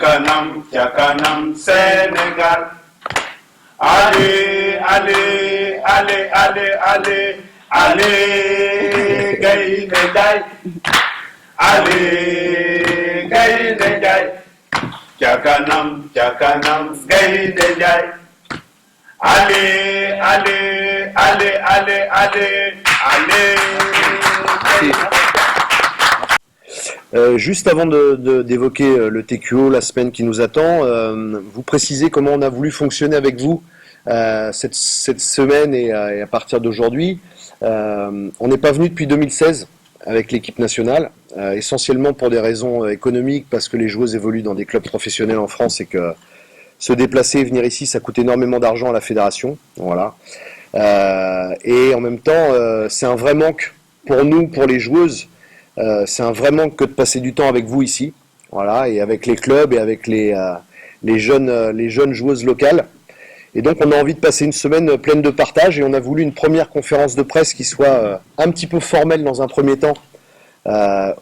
Tchakanam, Sénégal. Allez, allez, allez, allez, allez, allez, Gaïne Ndiaye. Allez, Gaïne Ndiaye. Tchakanam, Gaïne Ndiaye. Allez, allez, allez, allez, allez, allez. Juste avant d'évoquer le TQO, la semaine qui nous attend, vous précisez comment on a voulu fonctionner avec vous cette semaine et à partir d'aujourd'hui. On n'est pas venu depuis 2016 avec l'équipe nationale, essentiellement pour des raisons économiques, parce que les joueuses évoluent dans des clubs professionnels en France et que se déplacer et venir ici, ça coûte énormément d'argent à la fédération. Voilà. Et en même temps, c'est un vrai manque pour nous, pour les joueuses. C'est un vrai manque que de passer du temps avec vous ici, voilà, et avec les clubs et avec les jeunes joueuses locales. Et donc on a envie de passer une semaine pleine de partage et on a voulu une première conférence de presse qui soit un petit peu formelle dans un premier temps,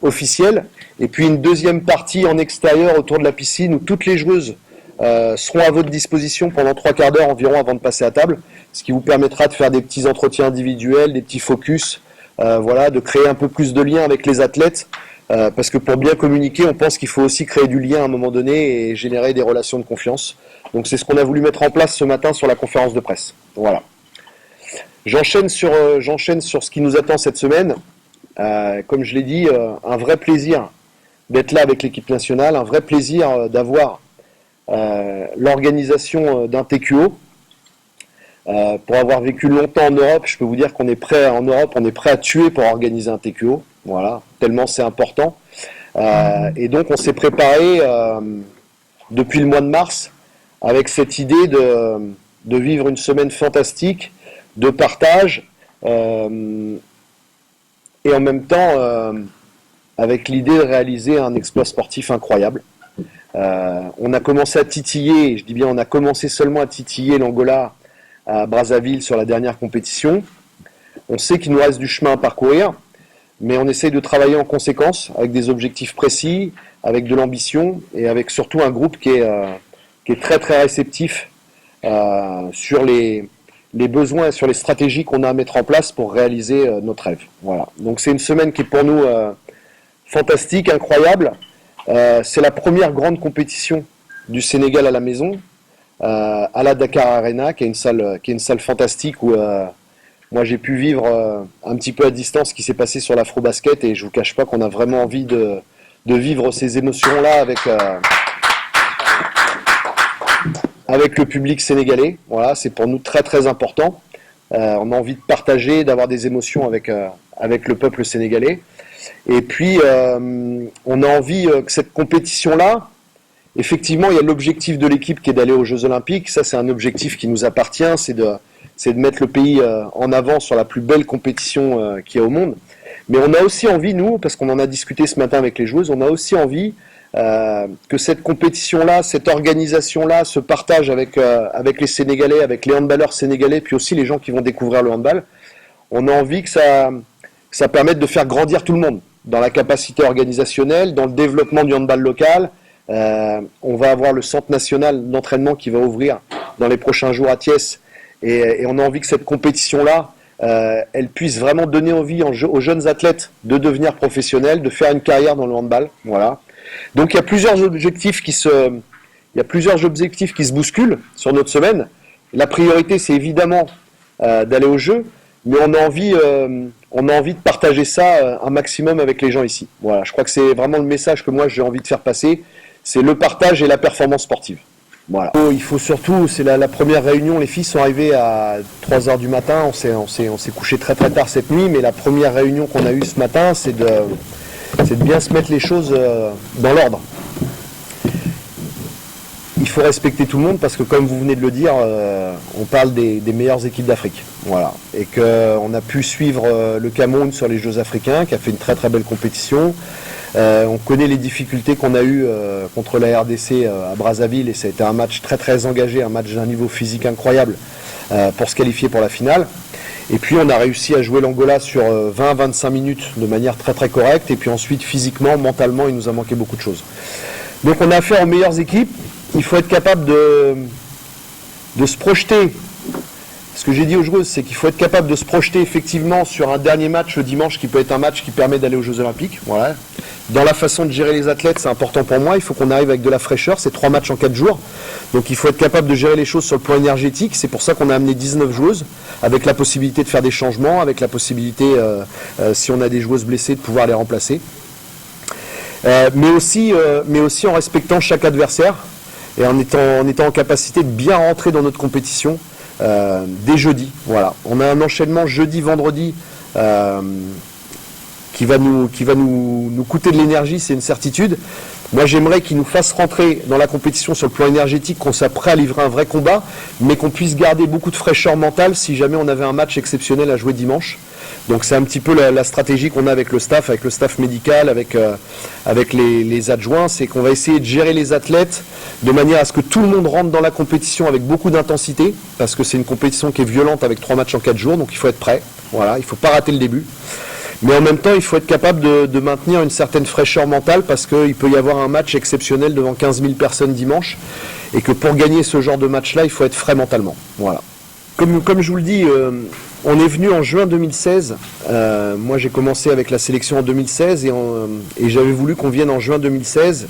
officielle, et puis une deuxième partie en extérieur autour de la piscine où toutes les joueuses seront à votre disposition pendant 3/4 d'heure environ avant de passer à table, ce qui vous permettra de faire des petits entretiens individuels, des petits focus, voilà, de créer un peu plus de liens avec les athlètes, parce que pour bien communiquer, on pense qu'il faut aussi créer du lien à un moment donné et générer des relations de confiance. Donc c'est ce qu'on a voulu mettre en place ce matin sur la conférence de presse. Voilà. J'enchaîne sur ce qui nous attend cette semaine. Comme je l'ai dit, un vrai plaisir d'être là avec l'équipe nationale, un vrai plaisir d'avoir l'organisation d'un TQO. Pour avoir vécu longtemps en Europe, je peux vous dire qu'on est prêt en Europe, on est prêt à tuer pour organiser un TQO, voilà, tellement c'est important. Et donc on s'est préparé depuis le mois de mars avec cette idée de vivre une semaine fantastique, de partage, et en même temps avec l'idée de réaliser un exploit sportif incroyable. On a commencé à titiller, je dis bien on a commencé seulement à titiller l'Angola à Brazzaville sur la dernière compétition. On sait qu'il nous reste du chemin à parcourir, mais on essaye de travailler en conséquence, avec des objectifs précis, avec de l'ambition, et avec surtout un groupe qui est très très réceptif sur les besoins et sur les stratégies qu'on a à mettre en place pour réaliser notre rêve. Voilà. Donc c'est une semaine qui est pour nous fantastique, incroyable. C'est la première grande compétition du Sénégal à la maison, à la Dakar Arena, qui est une salle fantastique où moi j'ai pu vivre un petit peu à distance ce qui s'est passé sur l'Afro-Basket, et je vous cache pas qu'on a vraiment envie de vivre ces émotions-là avec le public sénégalais. Voilà, c'est pour nous très très important. On a envie de partager, d'avoir des émotions avec le peuple sénégalais. Et puis on a envie que cette compétition-là, effectivement, il y a l'objectif de l'équipe qui est d'aller aux Jeux Olympiques. Ça, c'est un objectif qui nous appartient, c'est de mettre le pays en avant sur la plus belle compétition qu'il y a au monde. Mais on a aussi envie, nous, parce qu'on en a discuté ce matin avec les joueuses, on a aussi envie que cette compétition-là, cette organisation-là se partage avec les Sénégalais, avec les handballeurs sénégalais, puis aussi les gens qui vont découvrir le handball. On a envie que ça permette de faire grandir tout le monde dans la capacité organisationnelle, dans le développement du handball local. On va avoir le centre national d'entraînement qui va ouvrir dans les prochains jours à Thiès, et on a envie que cette compétition-là, elle puisse vraiment donner envie aux jeunes athlètes de devenir professionnels, de faire une carrière dans le handball. Voilà. Donc il y a plusieurs objectifs qui se bousculent sur notre semaine. La priorité, c'est évidemment d'aller aux Jeux, mais on a envie de partager ça un maximum avec les gens ici. Voilà, je crois que c'est vraiment le message que moi j'ai envie de faire passer, c'est le partage et la performance sportive. Voilà. Il faut surtout, c'est la première réunion, les filles sont arrivées à 3h du matin, on s'est couché très très tard cette nuit, mais la première réunion qu'on a eue ce matin, c'est de bien se mettre les choses dans l'ordre. Il faut respecter tout le monde parce que, comme vous venez de le dire, on parle des meilleures équipes d'Afrique. Voilà. Et qu'on a pu suivre le Cameroun sur les Jeux africains, qui a fait une très très belle compétition. On connaît les difficultés qu'on a eues contre la RDC à Brazzaville, et ça a été un match très très engagé, un match d'un niveau physique incroyable pour se qualifier pour la finale. Et puis on a réussi à jouer l'Angola sur 20-25 minutes de manière très très correcte, et puis ensuite physiquement, mentalement, il nous a manqué beaucoup de choses. Donc on a affaire aux meilleures équipes. Il faut être capable de se projeter. Ce que j'ai dit aux joueuses, c'est qu'il faut être capable de se projeter effectivement sur un dernier match le dimanche qui peut être un match qui permet d'aller aux Jeux Olympiques. Voilà. Dans la façon de gérer les athlètes, c'est important pour moi. Il faut qu'on arrive avec de la fraîcheur. C'est 3 matchs en 4 jours. Donc il faut être capable de gérer les choses sur le plan énergétique. C'est pour ça qu'on a amené 19 joueuses, avec la possibilité de faire des changements, avec la possibilité, si on a des joueuses blessées, de pouvoir les remplacer. Mais aussi en respectant chaque adversaire et en étant en capacité de bien rentrer dans notre compétition dès jeudi. Voilà. On a un enchaînement jeudi-vendredi qui va nous coûter de l'énergie, c'est une certitude. Moi, j'aimerais qu'ils nous fassent rentrer dans la compétition sur le plan énergétique, qu'on soit prêt à livrer un vrai combat, mais qu'on puisse garder beaucoup de fraîcheur mentale si jamais on avait un match exceptionnel à jouer dimanche. Donc c'est un petit peu la stratégie qu'on a avec le staff médical, avec les adjoints, c'est qu'on va essayer de gérer les athlètes de manière à ce que tout le monde rentre dans la compétition avec beaucoup d'intensité, parce que c'est une compétition qui est violente avec 3 matchs en 4 jours, donc il faut être prêt. Voilà, il ne faut pas rater le début. Mais en même temps, il faut être capable de maintenir une certaine fraîcheur mentale, parce qu'il peut y avoir un match exceptionnel devant 15 000 personnes dimanche, et que pour gagner ce genre de match-là, il faut être frais mentalement. Voilà. Comme je vous le dis, on est venu en juin 2016. Moi, j'ai commencé avec la sélection en 2016 et j'avais voulu qu'on vienne en juin 2016.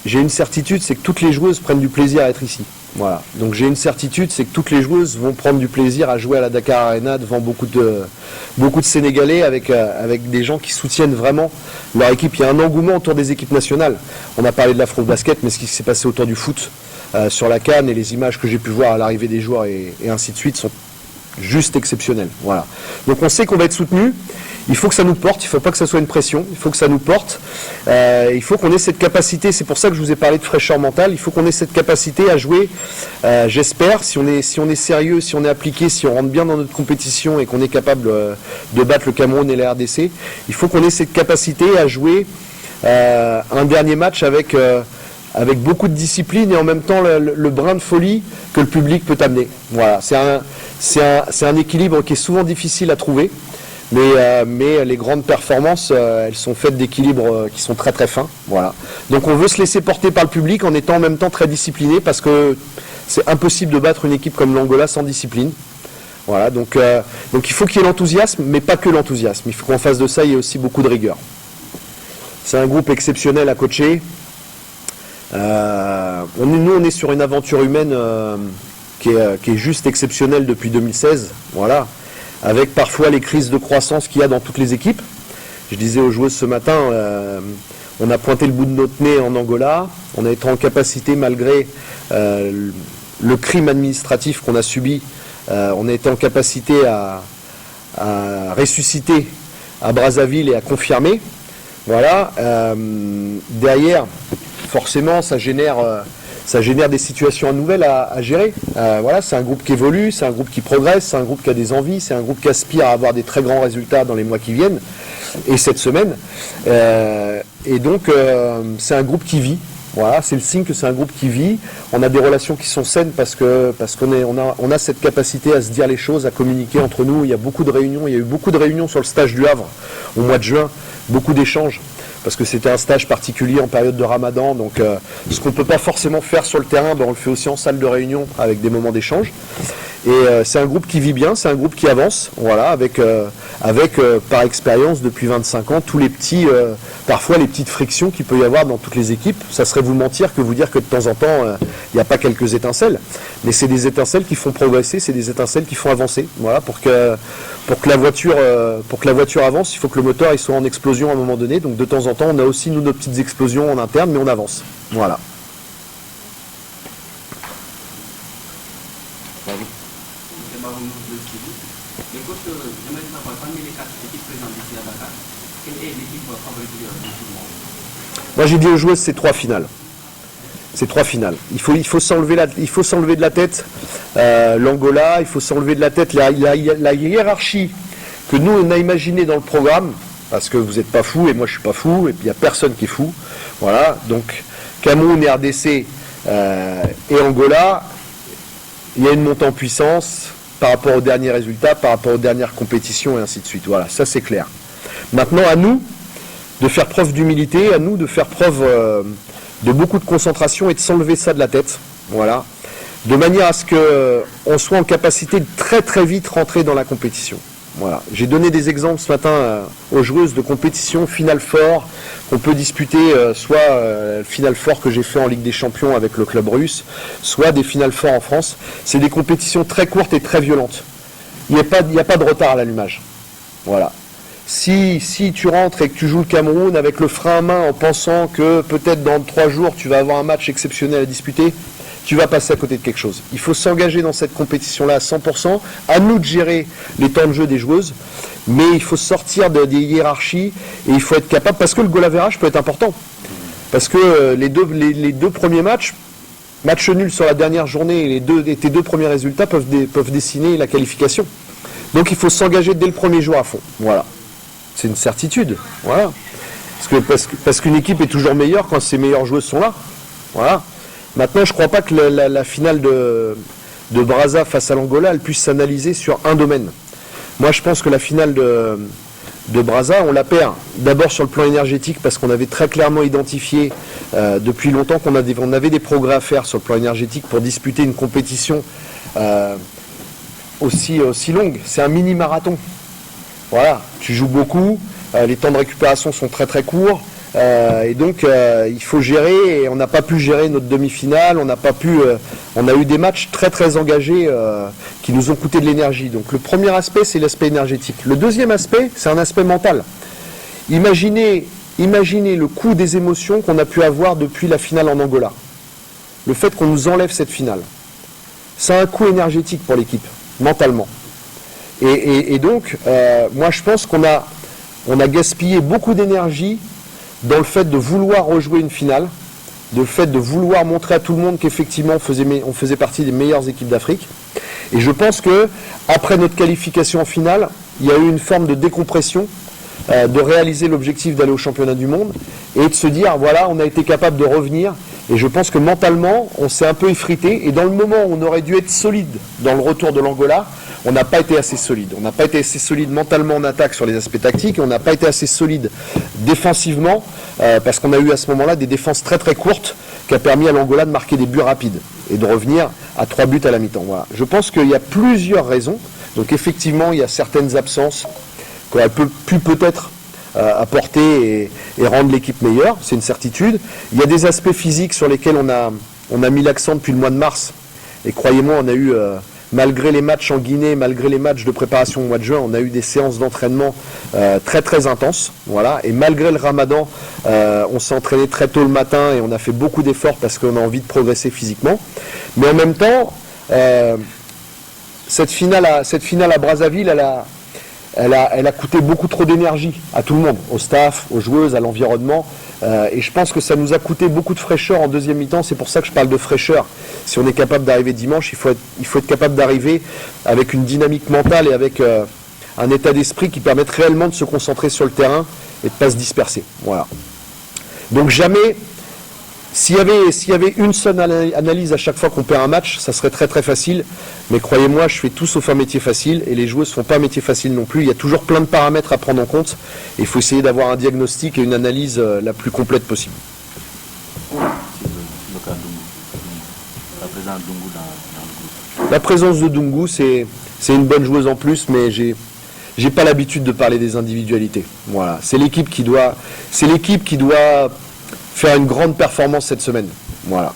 J'ai une certitude, c'est que toutes les joueuses prennent du plaisir à être ici. Voilà. Donc j'ai une certitude, c'est que toutes les joueuses vont prendre du plaisir à jouer à la Dakar Arena devant beaucoup de Sénégalais, avec des gens qui soutiennent vraiment leur équipe. Il y a un engouement autour des équipes nationales. On a parlé de l'afro-basket, mais ce qui s'est passé autour du foot sur la CAN et les images que j'ai pu voir à l'arrivée des joueurs et ainsi de suite sont juste exceptionnelles. Voilà. Donc on sait qu'on va être soutenu. Il faut que ça nous porte, il ne faut pas que ça soit une pression, il faut que ça nous porte. Il faut qu'on ait cette capacité, c'est pour ça que je vous ai parlé de fraîcheur mentale, il faut qu'on ait cette capacité à jouer, j'espère, si on est sérieux, si on est appliqué, si on rentre bien dans notre compétition et qu'on est capable de battre le Cameroun et la RDC, il faut qu'on ait cette capacité à jouer un dernier match avec beaucoup de discipline et en même temps le brin de folie que le public peut amener. Voilà, c'est un équilibre qui est souvent difficile à trouver. Mais les grandes performances, elles sont faites d'équilibres qui sont très très fins. Voilà. Donc on veut se laisser porter par le public en étant en même temps très discipliné, parce que c'est impossible de battre une équipe comme l'Angola sans discipline. Voilà. Donc il faut qu'il y ait l'enthousiasme, mais pas que l'enthousiasme. Il faut qu'en face de ça, il y ait aussi beaucoup de rigueur. C'est un groupe exceptionnel à coacher. Nous, on est sur une aventure humaine qui est juste exceptionnelle depuis 2016. Voilà. Avec parfois les crises de croissance qu'il y a dans toutes les équipes. Je disais aux joueuses ce matin, on a pointé le bout de notre nez en Angola, on a été en capacité, malgré le crime administratif qu'on a subi, on a été en capacité à ressusciter à Brazzaville et à confirmer. Voilà. Derrière, forcément, ça génère des situations nouvelles à gérer. Voilà, c'est un groupe qui évolue, c'est un groupe qui progresse, c'est un groupe qui a des envies, c'est un groupe qui aspire à avoir des très grands résultats dans les mois qui viennent et cette semaine. Et donc, c'est un groupe qui vit. Voilà, c'est le signe que c'est un groupe qui vit. On a des relations qui sont saines parce qu'on a cette capacité à se dire les choses, à communiquer entre nous. Il y a beaucoup de réunions. Il y a eu beaucoup de réunions sur le stage du Havre au mois de juin, beaucoup d'échanges, parce que c'était un stage particulier en période de Ramadan. Donc ce qu'on ne peut pas forcément faire sur le terrain, on le fait aussi en salle de réunion avec des moments d'échange. Et c'est un groupe qui vit bien, c'est un groupe qui avance, voilà, avec par expérience depuis 25 ans, tous les petits, parfois les petites frictions qu'il peut y avoir dans toutes les équipes. Ça serait vous mentir que vous dire que de temps en temps, il n'y a pas quelques étincelles. Mais c'est des étincelles qui font progresser, c'est des étincelles qui font avancer. Voilà, pour que la voiture avance, il faut que le moteur il soit en explosion à un moment donné. Donc de temps en temps, on a aussi nous nos petites explosions en interne, mais on avance. Voilà. Moi j'ai dit aux joueuses, c'est 3 finales. C'est 3 finales. Il faut s'enlever de la tête l'Angola, il faut s'enlever de la tête la hiérarchie que nous on a imaginée dans le programme, parce que vous n'êtes pas fous et moi je suis pas fou, et puis il n'y a personne qui est fou. Voilà, donc Cameroun et RDC et Angola, il y a une montée en puissance par rapport aux derniers résultats, par rapport aux dernières compétitions et ainsi de suite. Voilà, ça c'est clair. Maintenant à nous de faire preuve d'humilité, à nous de faire preuve de beaucoup de concentration et de s'enlever ça de la tête. Voilà. De manière à ce qu'on soit en capacité de très très vite rentrer dans la compétition. Voilà. J'ai donné des exemples ce matin aux joueuses de compétition, Final Four, qu'on peut disputer, soit le Final Four que j'ai fait en Ligue des Champions avec le club russe, soit des Final Four en France. C'est des compétitions très courtes et très violentes. Il n'y a pas de retard à l'allumage. Voilà. Si tu rentres et que tu joues le Cameroun avec le frein à main en pensant que peut-être dans 3 jours tu vas avoir un match exceptionnel à disputer, tu vas passer à côté de quelque chose. Il faut s'engager dans cette compétition-là à 100%, à nous de gérer les temps de jeu des joueuses, mais il faut sortir des hiérarchies et il faut être capable, parce que le goal average peut être important. Parce que les deux premiers match nul sur la dernière journée et tes 2 premiers résultats peuvent dessiner la qualification. Donc il faut s'engager dès le premier jour à fond. Voilà. C'est une certitude. Voilà. Parce qu'une équipe est toujours meilleure quand ses meilleures joueuses sont là. Voilà. Maintenant, je ne crois pas que la finale de Brazza face à l'Angola, elle puisse s'analyser sur un domaine. Moi, je pense que la finale de Brazza, on la perd d'abord sur le plan énergétique parce qu'on avait très clairement identifié depuis longtemps qu'on avait des progrès à faire sur le plan énergétique pour disputer une compétition aussi longue. C'est un mini-marathon. Voilà, tu joues beaucoup, les temps de récupération sont très très courts. Et donc il faut gérer, et on n'a pas pu gérer notre demi-finale, on a eu des matchs très très engagés qui nous ont coûté de l'énergie. Donc le premier aspect, c'est l'aspect énergétique. Le deuxième aspect, c'est un aspect mental. Imaginez le coût des émotions qu'on a pu avoir depuis la finale en Angola. Le fait qu'on nous enlève cette finale. Ça a un coût énergétique pour l'équipe, mentalement. Et donc, moi je pense qu'on a gaspillé beaucoup d'énergie dans le fait de vouloir rejouer une finale, le fait de vouloir montrer à tout le monde qu'effectivement on faisait partie des meilleures équipes d'Afrique. Et je pense que après notre qualification en finale, il y a eu une forme de décompression, de réaliser l'objectif d'aller au championnat du monde et de se dire voilà, on a été capable de revenir. Et je pense que mentalement, on s'est un peu effrité. Et dans le moment où on aurait dû être solide dans le retour de l'Angola, on n'a pas été assez solide. On n'a pas été assez solide mentalement en attaque sur les aspects tactiques. Et on n'a pas été assez solide défensivement parce qu'on a eu à ce moment-là des défenses très très courtes qui a permis à l'Angola de marquer des buts rapides et de revenir à 3 buts à la mi-temps. Voilà. Je pense qu'il y a plusieurs raisons. Donc effectivement, il y a certaines absences qu'on a pu peut-être apporter et rendre l'équipe meilleure, c'est une certitude. Il y a des aspects physiques sur lesquels on a mis l'accent depuis le mois de mars. Et croyez-moi, on a eu, malgré les matchs en Guinée, malgré les matchs de préparation au mois de juin, on a eu des séances d'entraînement très très intenses. Voilà. Et malgré le ramadan, on s'est entraîné très tôt le matin et on a fait beaucoup d'efforts parce qu'on a envie de progresser physiquement. Mais en même temps, cette finale à Brazzaville, elle a coûté beaucoup trop d'énergie à tout le monde, au staff, aux joueuses, à l'environnement. Et je pense que ça nous a coûté beaucoup de fraîcheur en deuxième mi-temps. C'est pour ça que je parle de fraîcheur. Si on est capable d'arriver dimanche, il faut être capable d'arriver avec une dynamique mentale et avec un état d'esprit qui permette réellement de se concentrer sur le terrain et de ne pas se disperser. Voilà. Donc jamais, s'il y avait une seule analyse à chaque fois qu'on perd un match, ça serait très très facile. Mais croyez-moi, je fais tout sauf un métier facile et les joueuses ne font pas un métier facile non plus. Il y a toujours plein de paramètres à prendre en compte et il faut essayer d'avoir un diagnostic et une analyse la plus complète possible. La présence de Dungu, c'est une bonne joueuse en plus, mais j'ai pas l'habitude de parler des individualités. Voilà, c'est l'équipe qui doit faire une grande performance cette semaine. Voilà.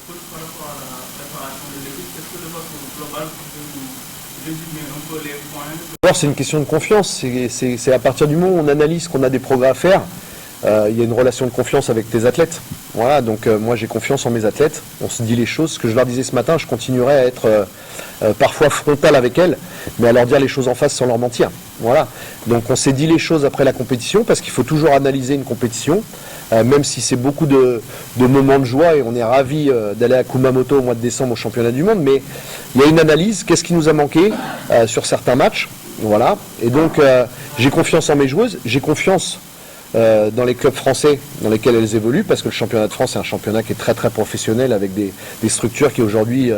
Par rapport à la préparation de l'équipe, est-ce que de façon globale, vous pouvez nous résumer un peu les points? D'abord, c'est une question de confiance. C'est à partir du moment où on analyse qu'on a des progrès à faire, il y a une relation de confiance avec tes athlètes. Voilà, donc moi j'ai confiance en mes athlètes. On se dit les choses. Ce que je leur disais ce matin, je continuerai à être parfois frontal avec elles, mais à leur dire les choses en face sans leur mentir. Voilà. Donc on s'est dit les choses après la compétition, parce qu'il faut toujours analyser une compétition, même si c'est beaucoup de moments de joie et on est ravis d'aller à Kumamoto au mois de décembre au championnat du monde, mais il y a une analyse, qu'est-ce qui nous a manqué sur certains matchs. Voilà. Et donc j'ai confiance en mes joueuses, j'ai confiance dans les clubs français dans lesquels elles évoluent, parce que le championnat de France est un championnat qui est très très professionnel avec des structures qui aujourd'hui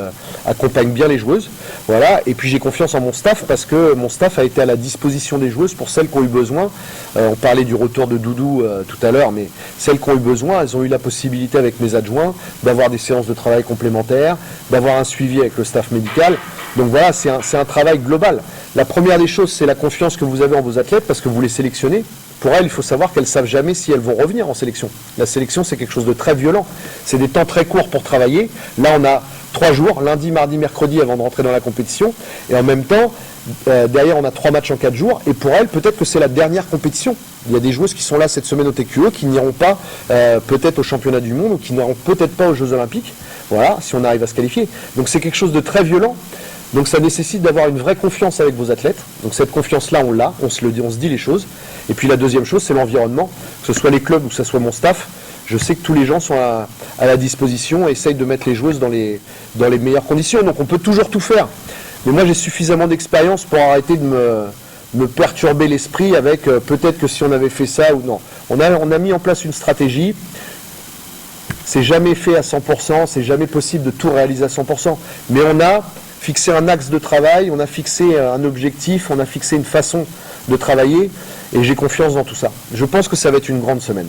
accompagnent bien les joueuses. Voilà. Et puis j'ai confiance en mon staff parce que mon staff a été à la disposition des joueuses pour celles qui ont eu besoin. On parlait du retour de Doudou tout à l'heure, mais celles qui ont eu besoin, elles ont eu la possibilité avec mes adjoints d'avoir des séances de travail complémentaires, d'avoir un suivi avec le staff médical. Donc voilà, c'est un travail global. La première des choses, c'est la confiance que vous avez en vos athlètes parce que vous les sélectionnez. Pour elles, il faut savoir qu'elles ne savent jamais si elles vont revenir en sélection. La sélection, c'est quelque chose de très violent. C'est des temps très courts pour travailler. Là, on a 3 jours, lundi, mardi, mercredi, avant de rentrer dans la compétition. Et en même temps, derrière, on a 3 matchs en 4 jours. Et pour elles, peut-être que c'est la dernière compétition. Il y a des joueuses qui sont là cette semaine au TQE, qui n'iront pas peut-être au championnat du monde ou qui n'iront peut-être pas aux Jeux Olympiques. Voilà, si on arrive à se qualifier. Donc c'est quelque chose de très violent. Donc ça nécessite d'avoir une vraie confiance avec vos athlètes. Donc cette confiance-là, on l'a, on se le dit, on se dit les choses. Et puis la deuxième chose, c'est l'environnement. Que ce soit les clubs ou que ce soit mon staff, je sais que tous les gens sont à la disposition et essayent de mettre les joueuses dans les meilleures conditions. Donc on peut toujours tout faire. Mais moi j'ai suffisamment d'expérience pour arrêter de me perturber l'esprit avec peut-être que si on avait fait ça ou non. On a mis en place une stratégie. C'est jamais fait à 100%, c'est jamais possible de tout réaliser à 100%. Mais on a fixé un axe de travail, on a fixé un objectif, on a fixé une façon de travailler et j'ai confiance dans tout ça. Je pense que ça va être une grande semaine.